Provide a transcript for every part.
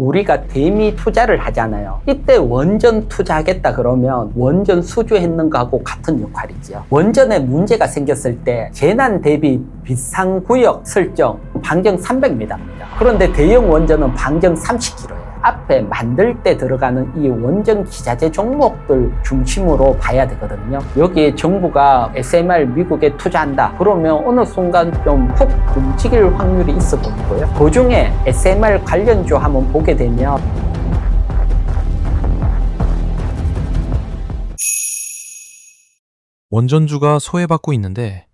우리가 대미 투자를 하잖아요. 이때 원전 투자하겠다 그러면 원전 수주했는 거하고 같은 역할이죠. 원전에 문제가 생겼을 때 재난 대비 비상구역 설정 반경 300m입니다. 그런데 대형 원전은 반경 30km예요. 앞에 만들 때 들어가는 이 원전 기자재 종목들 중심으로 봐야 되거든요. 여기에 정부가 SMR 미국에 투자한다 그러면 어느 순간 좀 훅 움직일 확률이 있어 보이고요. 그중에 SMR 관련주 한번 보게 되면 원전주가 소외받고 있는데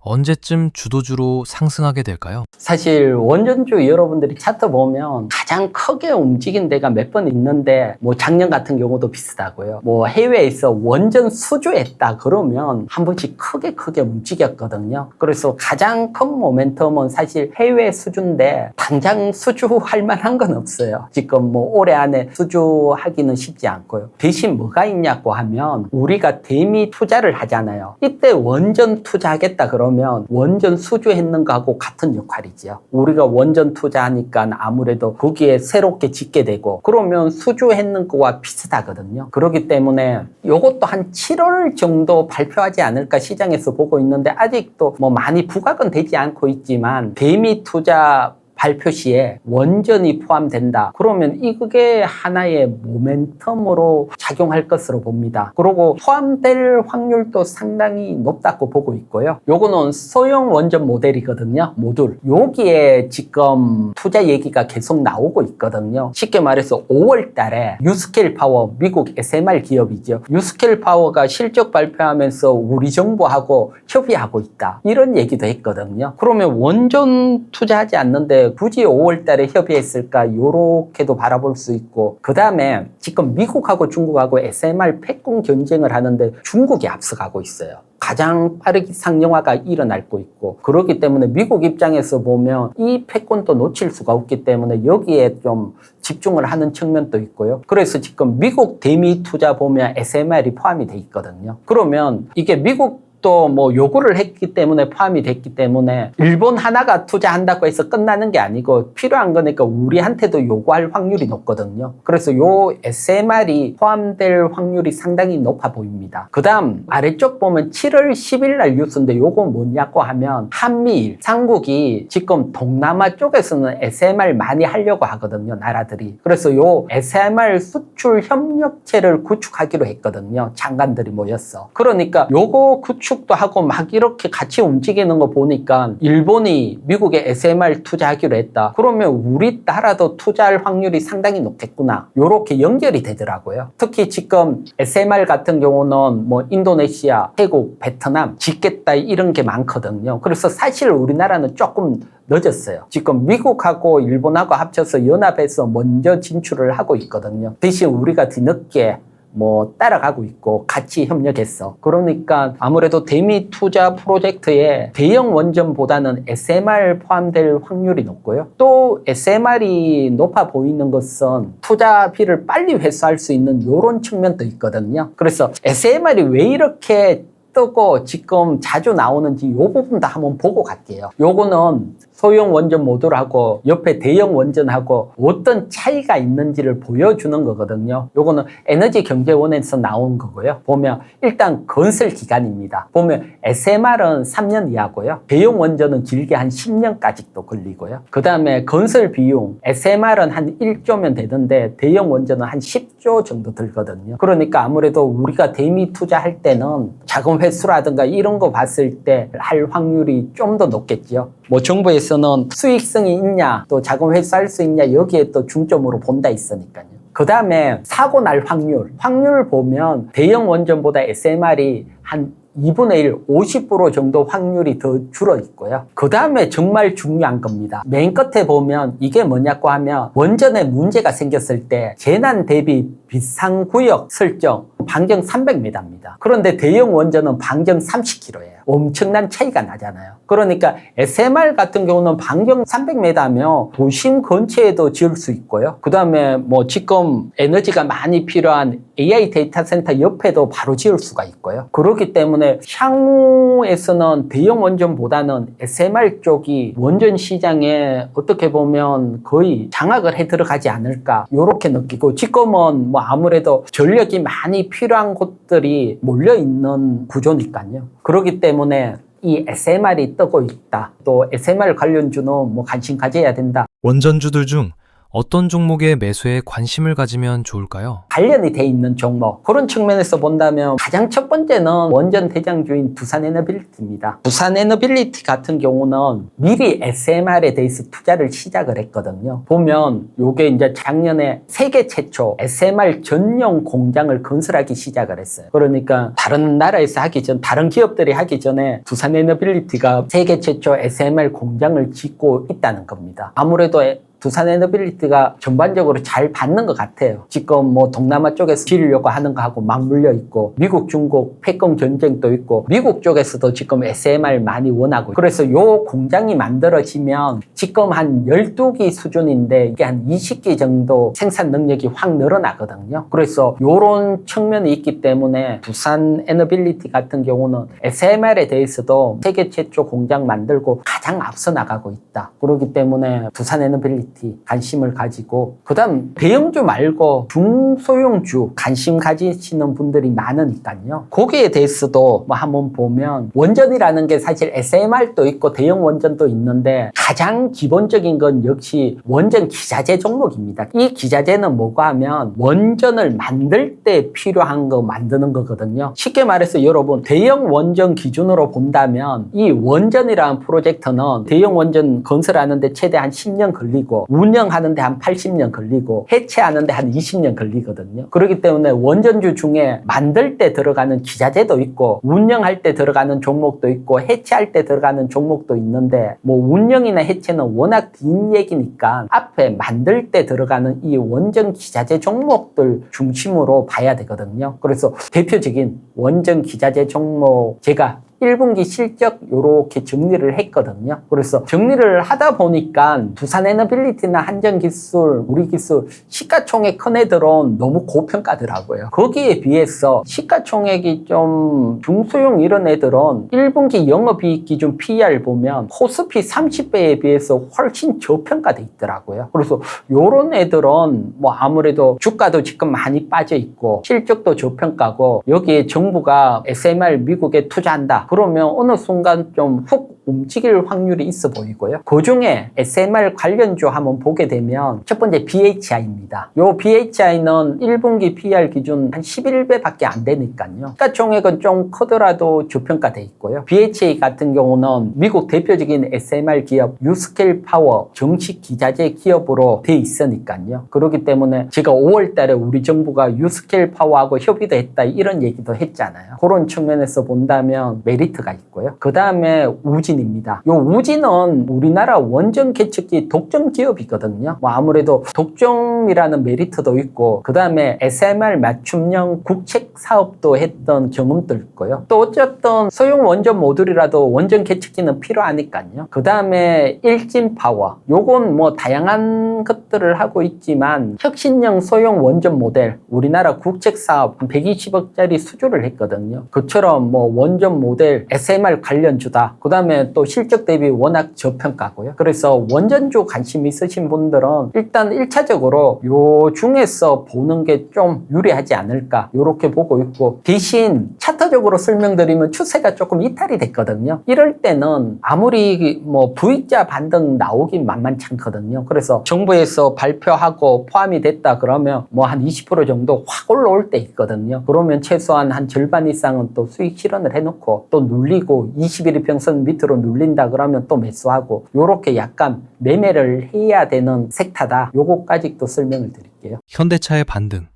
언제쯤 주도주로 상승하게 될까요? 사실 원전주 여러분들이 차트 보면 가장 크게 움직인 데가 몇 번 있는데 뭐 작년 같은 경우도 비슷하고요. 뭐 해외에서 원전 수주했다 그러면 한 번씩 크게 움직였거든요. 그래서 가장 큰 모멘텀은 사실 해외 수주인데 당장 수주할 만한 건 없어요. 지금 뭐 올해 안에 수주하기는 쉽지 않고요. 대신 뭐가 있냐고 하면 우리가 대미 투자를 하잖아요. 이때 원전 투자하겠다 그러면 원전 수주했는 거하고 같은 역할이죠. 우리가 원전 투자하니까 아무래도 거기에 새롭게 짓게 되고 그러면 수주했는 거와 비슷하거든요. 그렇기 때문에 이것도 한 7월 정도 발표하지 않을까 시장에서 보고 있는데 아직도 뭐 많이 부각은 되지 않고 있지만 대미 투자 발표 시에 원전이 포함된다. 그러면 이게 하나의 모멘텀으로 작용할 것으로 봅니다. 그리고 포함될 확률도 상당히 높다고 보고 있고요. 요거는 소형 원전 모델이거든요. 모듈. 여기에 지금 투자 얘기가 계속 나오고 있거든요. 쉽게 말해서 5월 달에 유스케일 파워, 미국 SMR 기업이죠. 유스케일 파워가 실적 발표하면서 우리 정부하고 협의하고 있다. 이런 얘기도 했거든요. 그러면 원전 투자하지 않는데 굳이 5월 달에 협의했을까 요렇게도 바라볼 수 있고 그 다음에 지금 미국하고 중국하고 SMR 패권 경쟁을 하는데 중국이 앞서가고 있어요. 가장 빠르게 상용화가 일어나고 있고 그렇기 때문에 미국 입장에서 보면 이 패권도 놓칠 수가 없기 때문에 여기에 좀 집중을 하는 측면도 있고요. 그래서 지금 미국 대미 투자 보면 SMR이 포함이 돼 있거든요. 그러면 이게 미국 또 뭐 요구를 했기 때문에 포함이 됐기 때문에 일본 하나가 투자한다고 해서 끝나는 게 아니고 필요한 거니까 우리한테도 요구할 확률이 높거든요. 그래서 요 SMR이 포함될 확률이 상당히 높아 보입니다. 그 다음 아래쪽 보면 7월 10일 날 뉴스인데 요거 뭐냐고 하면 한미일 삼국이 지금 동남아 쪽에서는 SMR 많이 하려고 하거든요. 나라들이. 그래서 요 SMR 수출 협력체를 구축하기로 했거든요. 장관들이 모였어. 그러니까 요거 구축도 하고 막 이렇게 같이 움직이는 거 보니까 일본이 미국에 SMR 투자하기로 했다. 그러면 우리나라도 투자할 확률이 상당히 높겠구나. 요렇게 연결이 되더라고요. 특히 지금 SMR 같은 경우는 뭐 인도네시아, 태국, 베트남 짓겠다 이런 게 많거든요. 그래서 사실 우리나라는 조금 늦었어요. 지금 미국하고 일본하고 합쳐서 연합해서 먼저 진출을 하고 있거든요. 대신 우리가 뒤늦게 뭐 따라가고 있고 같이 협력했어. 그러니까 아무래도 대미 투자 프로젝트에 대형 원전보다는 SMR 포함될 확률이 높고요. 또 SMR이 높아 보이는 것은 투자비를 빨리 회수할 수 있는 이런 측면도 있거든요. 그래서 SMR이 왜 이렇게 뜨고 지금 자주 나오는지 이 부분도 한번 보고 갈게요. 요거는 소형 원전 모듈하고 옆에 대형 원전하고 어떤 차이가 있는지를 보여주는 거거든요. 요거는 에너지경제원에서 나온 거고요. 보면 일단 건설 기간입니다. 보면 SMR은 3년 이하고요. 대형 원전은 길게 한 10년까지도 걸리고요. 그 다음에 건설 비용 SMR은 한 1조면 되는데 대형 원전은 한 10조 정도 들거든요. 그러니까 아무래도 우리가 대미 투자할 때는 자금 회수라든가 이런 거 봤을 때 할 확률이 좀 더 높겠죠. 뭐 정부에서는 수익성이 있냐 또 자금 회수할 수 있냐 여기에 또 중점으로 본다 있으니까요. 그 다음에 사고 날 확률 보면 대형 원전보다 SMR이 한 2분의 1, 50% 정도 확률이 더 줄어 있고요. 그 다음에 정말 중요한 겁니다. 맨 끝에 보면 이게 뭐냐고 하면 원전에 문제가 생겼을 때 재난 대비 비상구역 설정 반경 300m입니다. 그런데 대형 원전은 반경 30km예요. 엄청난 차이가 나잖아요. 그러니까 SMR 같은 경우는 반경 300m면 도심 근처에도 지을 수 있고요. 그 다음에 뭐 지금 에너지가 많이 필요한 AI 데이터 센터 옆에도 바로 지을 수가 있고요. 그렇기 때문에 향후에서는 대형 원전보다는 SMR 쪽이 원전 시장에 어떻게 보면 거의 장악을 해 들어가지 않을까 이렇게 느끼고, 지금은 뭐 아무래도 전력이 많이 필요한 곳들이 몰려 있는 구조니까요. 그렇기 때문에 이 SMR이 뜨고 있다. 또 SMR 관련주는 뭐 관심 가져야 된다. 원전주들 중 어떤 종목의 매수에 관심을 가지면 좋을까요? 관련이 돼 있는 종목, 그런 측면에서 본다면 가장 첫 번째는 원전 대장주인 두산에너빌리티입니다. 두산에너빌리티 같은 경우는 미리 SMR에 대해서 투자를 시작을 했거든요. 보면 요게 이제 작년에 세계 최초 SMR 전용 공장을 건설하기 시작을 했어요. 그러니까 다른 나라에서 하기 전, 다른 기업들이 하기 전에 두산에너빌리티가 세계 최초 SMR 공장을 짓고 있다는 겁니다. 아무래도 두산에너빌리티가 전반적으로 잘 받는 것 같아요. 지금 뭐 동남아 쪽에서 지으려고 하는 거 하고 맞물려 있고, 미국, 중국 패권 전쟁도 있고, 미국 쪽에서도 지금 SMR 많이 원하고, 그래서 요 공장이 만들어지면 지금 한 12기 수준인데 이게 한 20기 정도 생산 능력이 확 늘어나거든요. 그래서 요런 측면이 있기 때문에 두산에너빌리티 같은 경우는 SMR에 대해서도 세계 최초 공장 만들고 가장 앞서 나가고 있다. 그렇기 때문에 두산에너빌리티 관심을 가지고, 그 다음 대형주 말고 중소형주 관심 가지시는 분들이 많으니까요. 거기에 대해서도 뭐 한번 보면, 원전이라는 게 사실 SMR도 있고 대형 원전도 있는데 가장 기본적인 건 역시 원전 기자재 종목입니다. 이 기자재는 뭐가 하면 원전을 만들 때 필요한 거 만드는 거거든요. 쉽게 말해서 여러분, 대형 원전 기준으로 본다면 이 원전이라는 프로젝트는 대형 원전 건설하는데 최대 한 10년 걸리고, 운영하는데 한 80년 걸리고, 해체하는데 한 20년 걸리거든요. 그렇기 때문에 원전주 중에 만들 때 들어가는 기자재도 있고, 운영할 때 들어가는 종목도 있고, 해체할 때 들어가는 종목도 있는데, 뭐 운영이나 해체는 워낙 긴 얘기니까 앞에 만들 때 들어가는 이 원전 기자재 종목들 중심으로 봐야 되거든요. 그래서 대표적인 원전 기자재 종목 제가 1분기 실적 요렇게 정리를 했거든요. 그래서 정리를 하다 보니까 두산에너빌리티나 한전기술, 우리기술 시가총액 큰 애들은 너무 고평가더라고요. 거기에 비해서 시가총액이 좀 중소형 이런 애들은 1분기 영업이익 기준 PER 보면 코스피 30배에 비해서 훨씬 저평가돼 있더라고요. 그래서 요런 애들은 뭐 아무래도 주가도 지금 많이 빠져 있고 실적도 저평가고, 여기에 정부가 SMR 미국에 투자한다 그러면 어느 순간 좀 훅 움직일 확률이 있어 보이고요. 그 중에 SMR 관련주 한번 보게 되면 첫 번째 BHI입니다. 요 BHI는 1분기 PER 기준 한 11배밖에 안 되니까요. 시가총액은 좀 크더라도 저평가돼 있고요. BHI 같은 경우는 미국 대표적인 SMR 기업 유스케일 파워 정식 기자재 기업으로 돼 있으니까요. 그렇기 때문에 제가 5월 달에 우리 정부가 유스케일 파워하고 협의도 했다 이런 얘기도 했잖아요. 그런 측면에서 본다면 메리트가 있고요. 그 다음에 우진입니다. 요 우진은 우리나라 원전 개척기 독점 기업이거든요. 뭐 아무래도 독점이라는 메리트도 있고, 그 다음에 SMR 맞춤형 국책 사업도 했던 경험도 있고요. 또 어쨌든 소형 원전 모듈이라도 원전 개척기는 필요하니까요. 그 다음에 일진파워, 요건 뭐 다양한 것들을 하고 있지만 혁신형 소형 원전 모델, 우리나라 국책 사업 한 120억짜리 수주를 했거든요. 그처럼 뭐 원전 모델 SMR 관련주다. 그 다음에 또 실적 대비 워낙 저평가고요. 그래서 원전주 관심 있으신 분들은 일단 1차적으로 요 중에서 보는 게 좀 유리하지 않을까 이렇게 보고 있고, 대신 차트적으로 설명드리면 추세가 조금 이탈이 됐거든요. 이럴 때는 아무리 뭐 V자 반등 나오긴 만만치 않거든요. 그래서 정부에서 발표하고 포함이 됐다 그러면 뭐 한 20% 정도 확 올라올 때 있거든요. 그러면 최소한 한 절반 이상은 또 수익 실현을 해놓고 또 눌리고 21일 평선 밑으로 눌린다 그러면 또 매수하고, 요렇게 약간 매매를 해야 되는 섹터다. 요거까지 또 설명을 드릴게요. 현대차의 반등,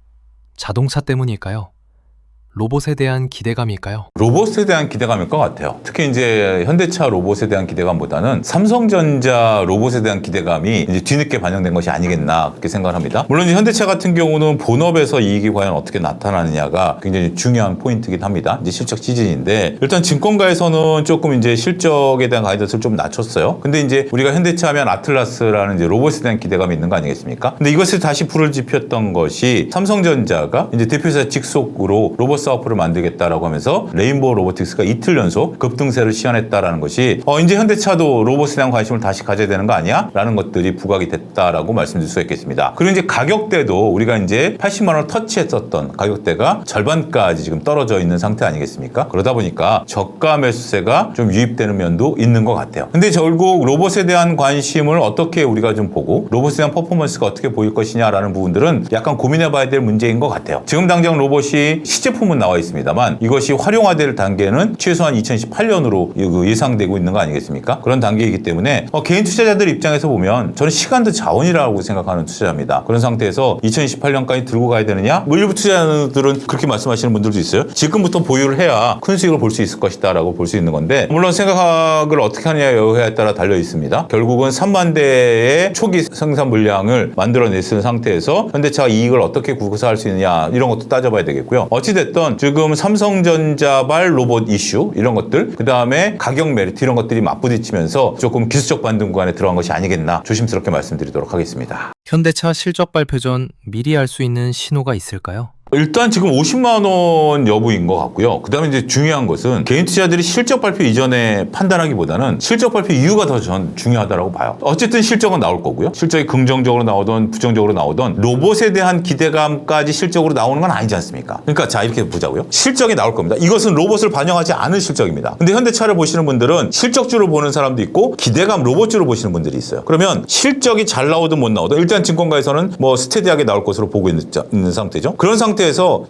자동차 때문일까요? 로봇에 대한 기대감일까요? 로봇에 대한 기대감일 것 같아요. 특히 이제 현대차 로봇에 대한 기대감보다는 삼성전자 로봇에 대한 기대감이 이제 뒤늦게 반영된 것이 아니겠나 그렇게 생각을 합니다. 물론 이제 현대차 같은 경우는 본업에서 이익이 과연 어떻게 나타나느냐가 굉장히 중요한 포인트이긴 합니다. 이제 실적 시즌인데 일단 증권가에서는 조금 이제 실적에 대한 가이던스를 좀 낮췄어요. 근데 이제 우리가 현대차 하면 아틀라스라는 이제 로봇에 대한 기대감이 있는 거 아니겠습니까? 근데 이것을 다시 불을 지폈던 것이 삼성전자가 이제 대표이사 직속으로 로봇 사업부를 만들겠다라고 하면서 레인보우 로보틱스가 이틀 연속 급등세를 시현했다라는 것이 이제 현대차도 로봇에 대한 관심을 다시 가져야 되는 거 아니야? 라는 것들이 부각이 됐다라고 말씀드릴 수가 있겠습니다. 그리고 이제 가격대도 우리가 이제 80만 원을 터치했었던 가격대가 절반까지 지금 떨어져 있는 상태 아니겠습니까? 그러다 보니까 저가 매수세가 좀 유입되는 면도 있는 것 같아요. 근데 결국 로봇에 대한 관심을 어떻게 우리가 좀 보고 로봇에 대한 퍼포먼스가 어떻게 보일 것이냐라는 부분들은 약간 고민해 봐야 될 문제인 것 같아요. 지금 당장 로봇이 시제품은 나와 있습니다만 이것이 활용화될 단계는 최소한 2018년으로 예상되고 있는 거 아니겠습니까? 그런 단계이기 때문에 개인 투자자들 입장에서 보면 저는 시간도 자원이라고 생각하는 투자자입니다. 그런 상태에서 2028년까지 들고 가야 되느냐? 일부 투자자들은 그렇게 말씀하시는 분들도 있어요. 지금부터 보유를 해야 큰 수익을 볼 수 있을 것이다 라고 볼 수 있는 건데 물론 생각을 어떻게 하느냐 여부에 따라 달려 있습니다. 결국은 3만 대의 초기 생산 물량을 만들어냈은 상태에서 현대차가 이익을 어떻게 구사할 수 있느냐 이런 것도 따져봐야 되겠고요. 어찌됐든 지금 삼성전자발 로봇 이슈 이런 것들 그 다음에 가격 메리트 이런 것들이 맞부딪히면서 조금 기술적 반등 구간에 들어간 것이 아니겠나 조심스럽게 말씀드리도록 하겠습니다. 현대차 실적 발표 전 미리 알 수 있는 신호가 있을까요? 일단 지금 50만 원 여부인 것 같고요. 그다음에 이제 중요한 것은 개인 투자들이 실적 발표 이전에 판단하기보다는 실적 발표 이유가 더 전 중요하다고 봐요. 어쨌든 실적은 나올 거고요. 실적이 긍정적으로 나오든 부정적으로 나오든 로봇에 대한 기대감까지 실적으로 나오는 건 아니지 않습니까? 그러니까 자 이렇게 보자고요. 실적이 나올 겁니다. 이것은 로봇을 반영하지 않은 실적입니다. 근데 현대차를 보시는 분들은 실적주로 보는 사람도 있고 기대감 로봇주로 보시는 분들이 있어요. 그러면 실적이 잘 나오든 못 나오든 일단 증권가에서는 뭐 스테디하게 나올 것으로 보고 있는 상태죠. 그런 상태에서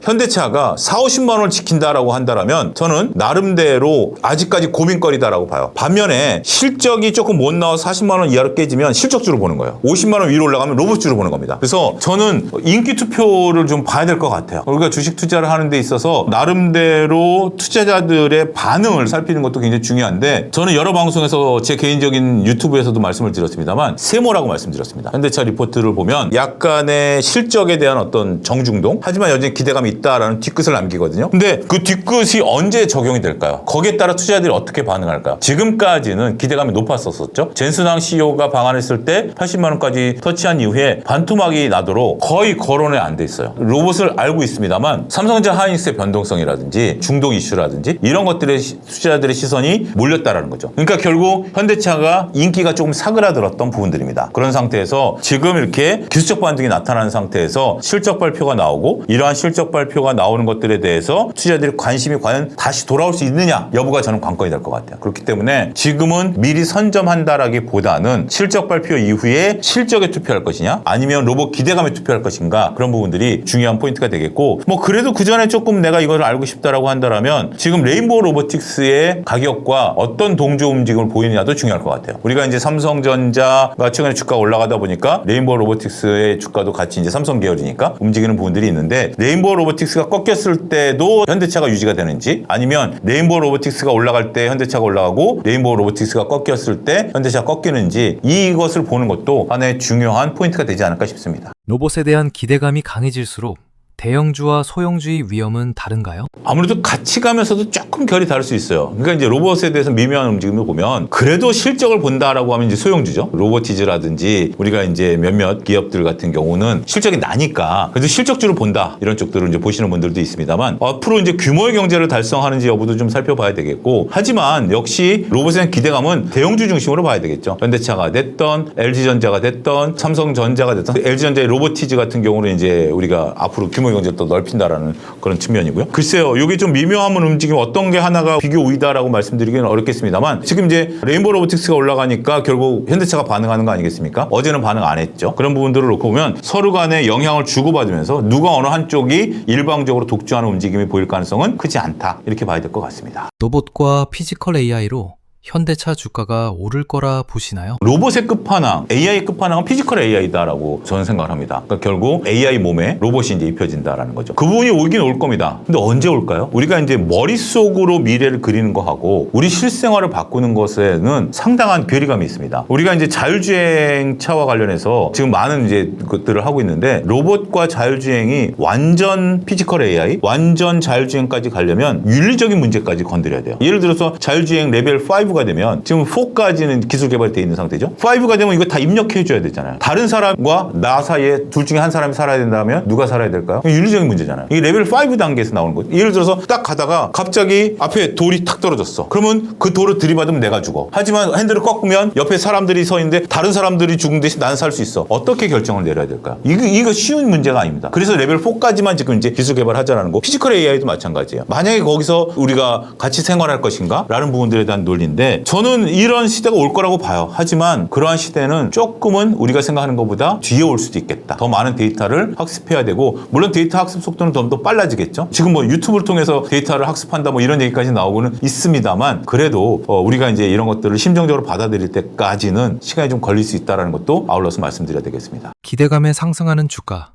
현대차가 4, 50만 원을 지킨다라고 한다면 저는 나름대로 아직까지 고민거리다라고 봐요. 반면에 실적이 조금 못 나와서 40만 원 이하로 깨지면 실적주로 보는 거예요. 50만 원 위로 올라가면 로봇주로 보는 겁니다. 그래서 저는 인기 투표를 좀 봐야 될 것 같아요. 우리가 주식 투자를 하는 데 있어서 나름대로 투자자들의 반응을 살피는 것도 굉장히 중요한데 저는 여러 방송에서 제 개인적인 유튜브에서도 말씀을 드렸습니다만 세모라고 말씀드렸습니다. 현대차 리포트를 보면 약간의 실적에 대한 어떤 정중동 하지만 여전히 기대감이 있다라는 뒤끝을 남기거든요. 근데 그 뒤끝이 언제 적용이 될까요? 거기에 따라 투자자들이 어떻게 반응할까요? 지금까지는 기대감이 높았었죠. 젠스낭 CEO가 방한했을 때 80만 원까지 터치한 이후에 반토막이 나도록 거의 거론이 안 돼 있어요. 로봇을 알고 있습니다만 삼성전자 하이닉스의 변동성이라든지 중동 이슈라든지 이런 것들에 투자자들의 시선이 몰렸다라는 거죠. 그러니까 결국 현대차가 인기가 조금 사그라들었던 부분들입니다. 그런 상태에서 지금 이렇게 기술적 반등이 나타나는 상태에서 실적 발표가 나오고 이러한 실적 발표가 나오는 것들에 대해서 투자자들의 관심이 과연 다시 돌아올 수 있느냐 여부가 저는 관건이 될 것 같아요. 그렇기 때문에 지금은 미리 선점한다라기보다는 실적 발표 이후에 실적에 투표할 것이냐 아니면 로봇 기대감에 투표할 것인가 그런 부분들이 중요한 포인트가 되겠고 뭐 그래도 그 전에 조금 내가 이걸 알고 싶다라고 한다면 지금 레인보우 로보틱스의 가격과 어떤 동조 움직임을 보이느냐도 중요할 것 같아요. 우리가 이제 삼성전자가 최근에 주가가 올라가다 보니까 레인보우 로보틱스의 주가도 같이 이제 삼성 계열이니까 움직이는 부분들이 있는데 레인보우 로보틱스가 꺾였을 때도 현대차가 유지가 되는지 아니면 레인보우 로보틱스가 올라갈 때 현대차가 올라가고 레인보우 로보틱스가 꺾였을 때 현대차가 꺾이는지 이것을 보는 것도 하나의 중요한 포인트가 되지 않을까 싶습니다. 로봇에 대한 기대감이 강해질수록 대형주와 소형주의 위험은 다른가요? 아무래도 같이 가면서도 조금 결이 다를 수 있어요. 그러니까 이제 로봇에 대해서 미묘한 움직임을 보면 그래도 실적을 본다라고 하면 이제 소형주죠. 로보티즈라든지 우리가 이제 몇몇 기업들 같은 경우는 실적이 나니까 그래도 실적주를 본다 이런 쪽들을 이제 보시는 분들도 있습니다만 앞으로 이제 규모의 경제를 달성하는지 여부도 좀 살펴봐야 되겠고 하지만 역시 로봇에 대한 기대감은 대형주 중심으로 봐야 되겠죠. 현대차가 됐던 LG전자가 됐던 삼성전자가 됐던 LG전자의 로보티즈 같은 경우는 이제 우리가 앞으로 규모 경제를 또 넓힌다라는 그런 측면이고요. 글쎄요, 이게 좀 미묘한 움직임 어떤 게 하나가 비교 우위다라고 말씀드리기는 어렵겠습니다만 지금 이제 레인보우 로보틱스가 올라가니까 결국 현대차가 반응하는 거 아니겠습니까? 어제는 반응 안 했죠. 그런 부분들을 놓고 보면 서로 간에 영향을 주고받으면서 누가 어느 한쪽이 일방적으로 독주하는 움직임이 보일 가능성은 크지 않다. 이렇게 봐야 될 것 같습니다. 로봇과 피지컬 AI로 현대차 주가가 오를 거라 보시나요? 로봇의 끝판왕, AI의 끝판왕은 피지컬 AI다라고 저는 생각을 합니다. 그러니까 결국 AI 몸에 로봇이 이제 입혀진다라는 거죠. 그 부분이 오긴 올 겁니다. 근데 언제 올까요? 우리가 이제 머릿속으로 미래를 그리는 거하고 우리 실생활을 바꾸는 것에는 상당한 괴리감이 있습니다. 우리가 이제 자율주행차와 관련해서 지금 많은 이제 것들을 하고 있는데 로봇과 자율주행이 완전 피지컬 AI, 완전 자율주행까지 가려면 윤리적인 문제까지 건드려야 돼요. 예를 들어서 자율주행 레벨 5가 되면 지금 4까지는 기술 개발되어 있는 상태죠. 5가 되면 이거 다 입력해 줘야 되잖아요. 다른 사람과 나 사이에 둘 중에 한 사람이 살아야 된다면 누가 살아야 될까요? 윤리적인 문제잖아요. 이게 레벨 5 단계에서 나오는 거죠. 예를 들어서 딱 가다가 갑자기 앞에 돌이 탁 떨어졌어. 그러면 그 돌을 들이받으면 내가 죽어. 하지만 핸들을 꺾으면 옆에 사람들이 서 있는데 다른 사람들이 죽은 대신 나는 살 수 있어. 어떻게 결정을 내려야 될까요? 이거 쉬운 문제가 아닙니다. 그래서 레벨 4까지만 지금 이제 기술 개발하자라는 거. 피지컬 AI도 마찬가지예요. 만약에 거기서 우리가 같이 생활할 것인가? 라는 부분들에 대한 논리인데 저는 이런 시대가 올 거라고 봐요. 하지만 그러한 시대는 조금은 우리가 생각하는 것보다 뒤에 올 수도 있겠다. 더 많은 데이터를 학습해야 되고 물론 데이터 학습 속도는 좀 더 빨라지겠죠. 지금 뭐 유튜브를 통해서 데이터를 학습한다 뭐 이런 얘기까지 나오고는 있습니다만 그래도 우리가 이제 이런 것들을 심정적으로 받아들일 때까지는 시간이 좀 걸릴 수 있다는 것도 아울러서 말씀드려야 되겠습니다. 기대감에 상승하는 주가.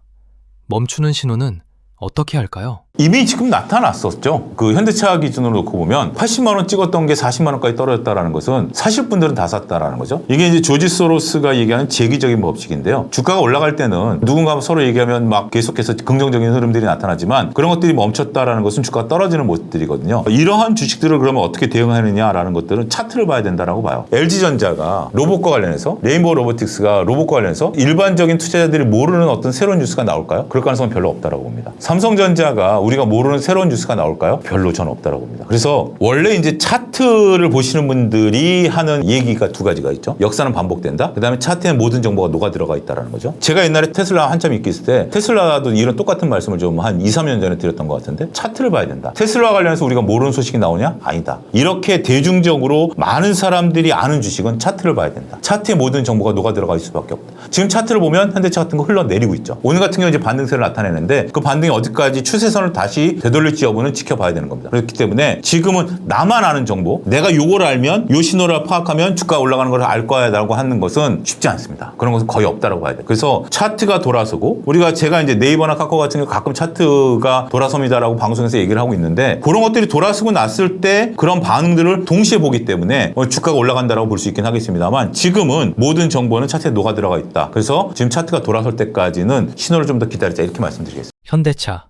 멈추는 신호는 어떻게 할까요? 이미 지금 나타났었죠. 그 현대차 기준으로 놓고 보면 80만 원 찍었던 게 40만 원까지 떨어졌다는 것은 사실 분들은 다 샀다라는 거죠. 이게 이제 조지 소로스가 얘기하는 재기적인 법칙인데요. 주가가 올라갈 때는 누군가 서로 얘기하면 막 계속해서 긍정적인 흐름들이 나타나지만 그런 것들이 멈췄다라는 것은 주가가 떨어지는 모습들이거든요. 이러한 주식들을 그러면 어떻게 대응하느냐라는 것들은 차트를 봐야 된다라고 봐요. LG전자가 로봇과 관련해서 레인보우 로보틱스가 로봇과 관련해서 일반적인 투자자들이 모르는 어떤 새로운 뉴스가 나올까요? 그럴 가능성은 별로 없다라고 봅니다. 삼성전자가 우리가 모르는 새로운 뉴스가 나올까요? 별로 전 없다라고 봅니다. 그래서 원래 이제 차트를 보시는 분들이 하는 얘기가 두 가지가 있죠. 역사는 반복된다. 그다음에 차트에 모든 정보가 녹아 들어가 있다라는 거죠. 제가 옛날에 테슬라 한참 있기 있을 때 테슬라도 이런 똑같은 말씀을 좀 한 2, 3년 전에 드렸던 것 같은데 차트를 봐야 된다. 테슬라 관련해서 우리가 모르는 소식이 나오냐? 아니다. 이렇게 대중적으로 많은 사람들이 아는 주식은 차트를 봐야 된다. 차트에 모든 정보가 녹아 들어가 있을 수밖에 없다. 지금 차트를 보면 현대차 같은 거 흘러내리고 있죠. 오늘 같은 경우 이제 반등세를 나타내는데 그 반등이 어디까지 추세선을 다시 되돌릴지 여부는 지켜봐야 되는 겁니다. 그렇기 때문에 지금은 나만 아는 정보, 내가 요걸 알면 요 신호를 파악하면 주가가 올라가는 걸 알 거야라고 하는 것은 쉽지 않습니다. 그런 것은 거의 없다라고 봐야 돼요. 그래서 차트가 돌아서고 제가 이제 네이버나 카카오 같은 경우 가끔 차트가 돌아섭니다라고 방송에서 얘기를 하고 있는데 그런 것들이 돌아서고 났을 때 그런 반응들을 동시에 보기 때문에 주가가 올라간다라고 볼 수 있긴 하겠습니다만 지금은 모든 정보는 차트에 녹아 들어가 있다. 그래서 지금 차트가 돌아설 때까지는 신호를 좀 더 기다리자 이렇게 말씀드리겠습니다. 현대차.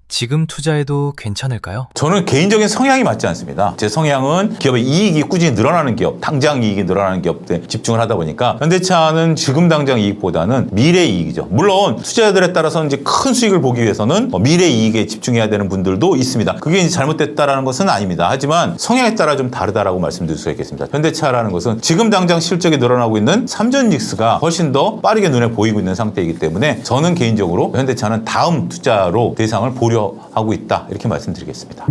지금 투자해도 괜찮을까요? 저는 개인적인 성향이 맞지 않습니다. 제 성향은 기업의 이익이 꾸준히 늘어나는 기업, 당장 이익이 늘어나는 기업에 집중을 하다 보니까 현대차는 지금 당장 이익보다는 미래 이익이죠. 물론 투자자들에 따라서는 이제 큰 수익을 보기 위해서는 미래 이익에 집중해야 되는 분들도 있습니다. 그게 이제 잘못됐다라는 것은 아닙니다. 하지만 성향에 따라 좀 다르다라고 말씀드릴 수가 있겠습니다. 현대차라는 것은 지금 당장 실적이 늘어나고 있는 삼전직스가 훨씬 더 빠르게 눈에 보이고 있는 상태이기 때문에 저는 개인적으로 현대차는 다음 투자로 대상을 보려 하고 있다 이렇게 말씀드리겠습니다.